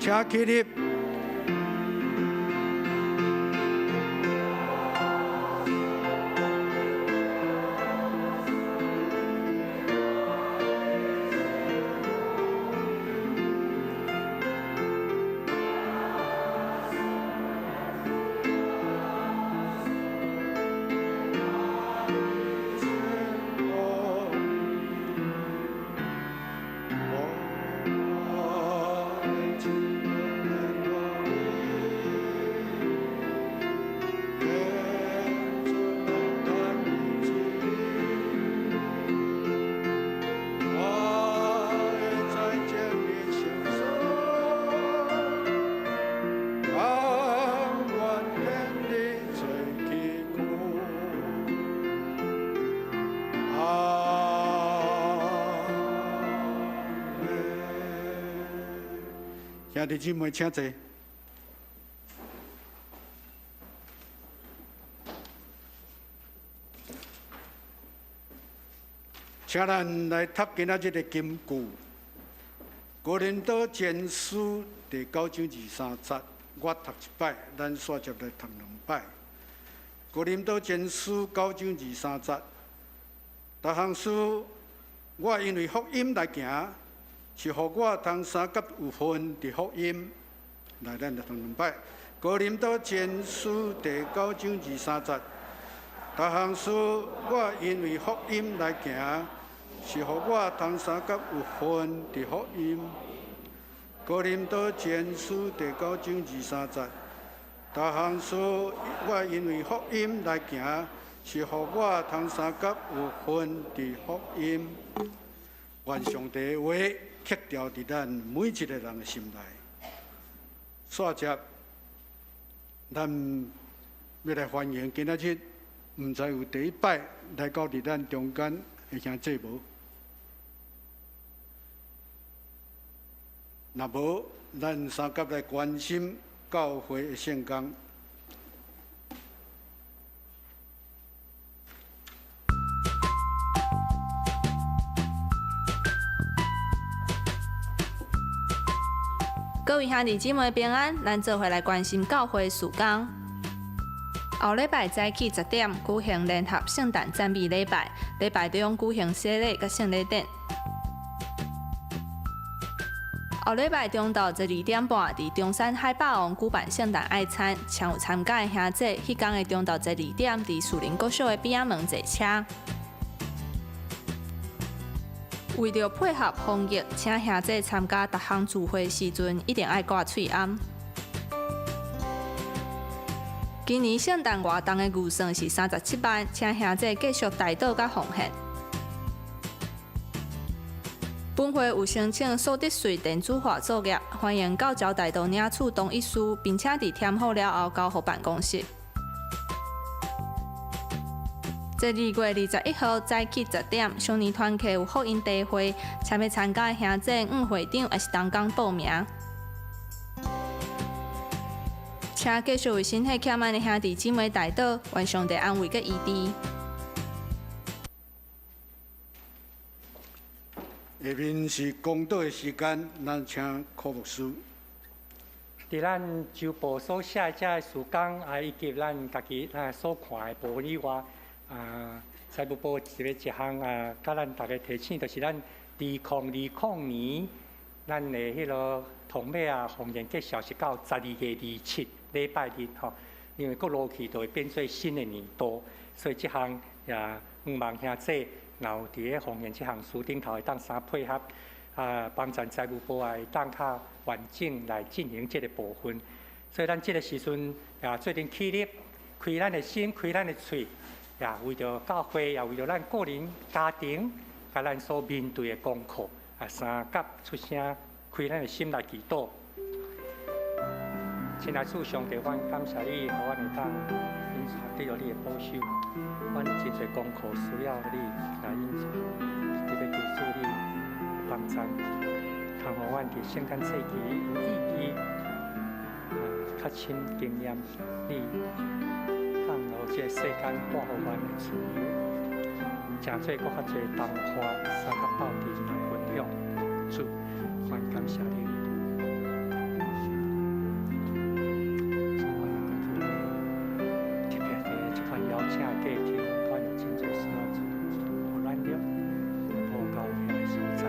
请起立。兄弟姊妹，请坐。请咱来读今仔日的金句，《哥林多前书》第9章23节，我读一摆，咱煞接来读2摆。《哥林多前书》9章23节，逐项事我因为福音来行，是互我通三甲有份伫福音。来，咱来读2摆。《哥林多前书》第9章23节，逐项事我因为福音来行。是互我通三甲有份伫福音。哥林多前书第9章23节，逐项事我因为福音来行，是互我通三甲有份伫福音。愿上帝的话刻掉伫咱每一个人的心内。煞接，咱要来欢迎今仔日，毋知有第一摆来到伫咱中间的兄弟无？若无，咱三甲来关心教会的圣工。各位兄弟姊妹平安，咱做伙来关心教会事工。后礼拜早起10点举行联合圣诞赞美礼拜，礼拜中举行洗礼甲圣礼典。后礼拜中昼12点半，伫中山海霸王举办圣诞爱餐，请有参加的兄弟，迄天的中昼12点，伫树林国小的边仔门坐车。为着配合防疫，请兄弟参加逐项聚会时阵，一定爱挂喙罨。今年圣诞活动的预算是37万，请兄弟继续代祷甲奉献。本会有申请所得税电子化作业，欢迎到交代道领取同意书，并且伫填好了后交互办公室。在2月21号早起10点，少年团契有福音茶会，请要参加的兄弟5会长也是同工报名。请继续为身体欠安的兄弟姊妹代祷，愿上帝安慰佮医治。下面是公道的时间，咱请柯牧师。伫咱周报所写遮的事工，以及咱家己所看的部分以外，财务部一项甲咱大家提醒，就是咱2020年，咱的迄个同尾奉献结束是到12月27礼拜日吼，因为过落去就会变做新的年度，所以这项也毋望兄弟。然后伫咧奉献这项事顶头会当相配合，帮咱财务部会当较完整来进行这个部分。所以咱这个时阵做阵起立，开咱的心，开咱的嘴，为着教会，也为着咱个人家庭，甲咱所面对的功课，三甲出声，开咱的心来祈祷。亲爱主上帝，阮感谢你，互阮会当因传得到你的保守。阮真侪功课需要你来引导，特别求主你帮助，通互阮伫圣诞节期有意义，较深经验你，通互这世间带互阮的自由，诚做搁较侪同伴三甲斗阵来分享，主，阮感谢你。邀请家庭，阮有真侪需要做，有咱了，无到遐个所在。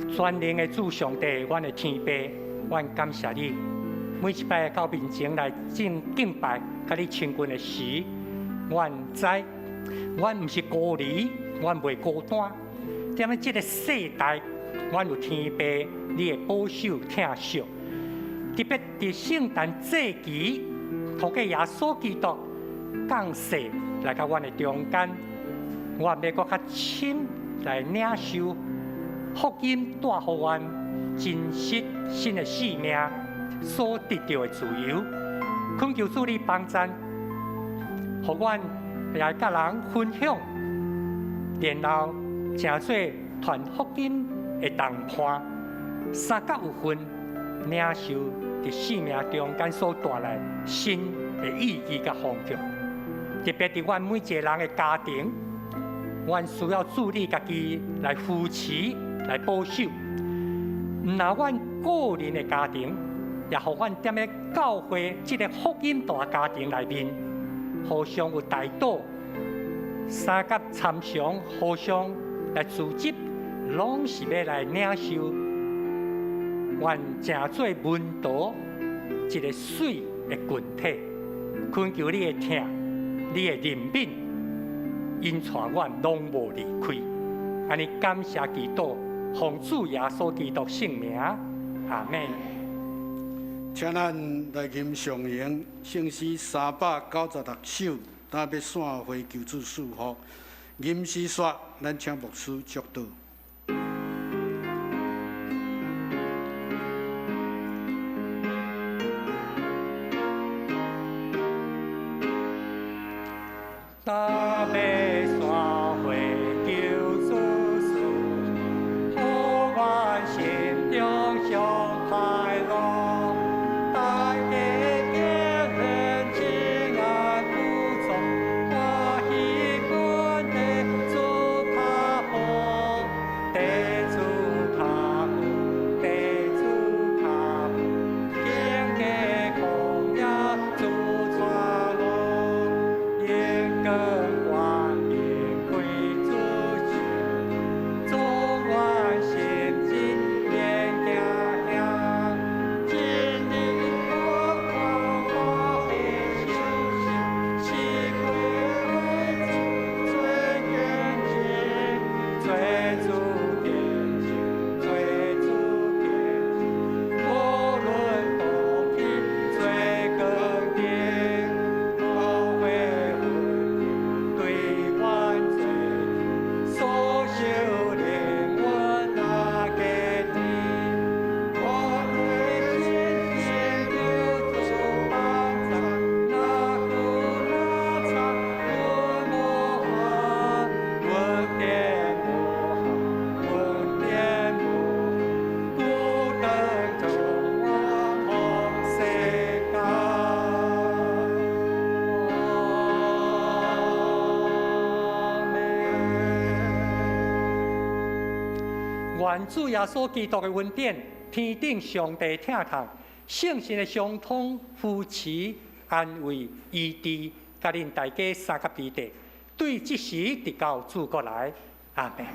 全能的主上帝，阮的天父，阮感谢你。每一摆到面前来敬拜，甲你亲近的时，阮知，阮毋是孤离，阮袂孤单。踮咧即个世代，阮有天父你的保守疼惜，特别伫圣诞节期，透过耶稣基督降世来到阮的中间，阮要搁较深来领受福音，带予阮真实新的生命所得到的自由。恳求主你帮助，互阮来甲人分享然后正做传福音的同伴，3到5分领受伫生命中间所带来新的意义甲方向。特别伫阮每一个人的家庭，阮需要注意家己来扶持、来保守。毋那阮个人的家庭，也互阮踮咧教会即个福音大家庭内面，互相有带导、三甲参详，互相来组织，拢是要来领受阮正做文道一个水的群体。恳求你的听，你的怜悯，因带阮拢无离开。安尼感谢基督。奉主耶稣基督圣名，阿门。请咱来吟上行圣诗396首，当要散会求主祝福。吟诗说，咱请牧师祝祷。当要散会求主。心中上快乐，大家健康平安富足，欢喜欢地主卡福，地主卡福，地主卡福，天家空呀主传路，眼光光明开主心，中原心。愿主耶稣基督的恩典、天顶上帝疼痛、圣神的相通、扶持、安慰、医治，甲恁大家三甲之地，对即时直到主国来，阿门。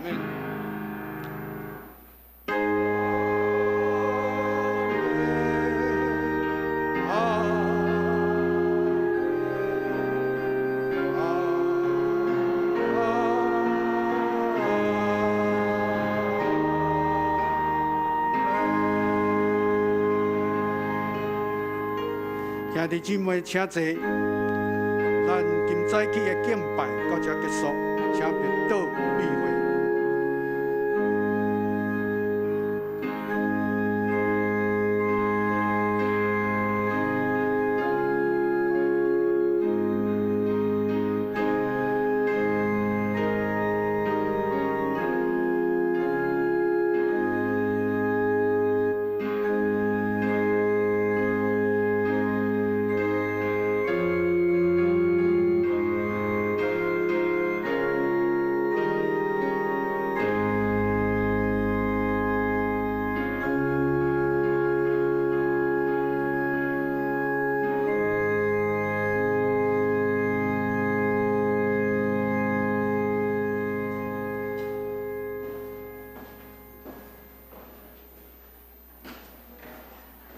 兄弟姊妹，请坐。咱今早起的敬拜到这结束，请别倒。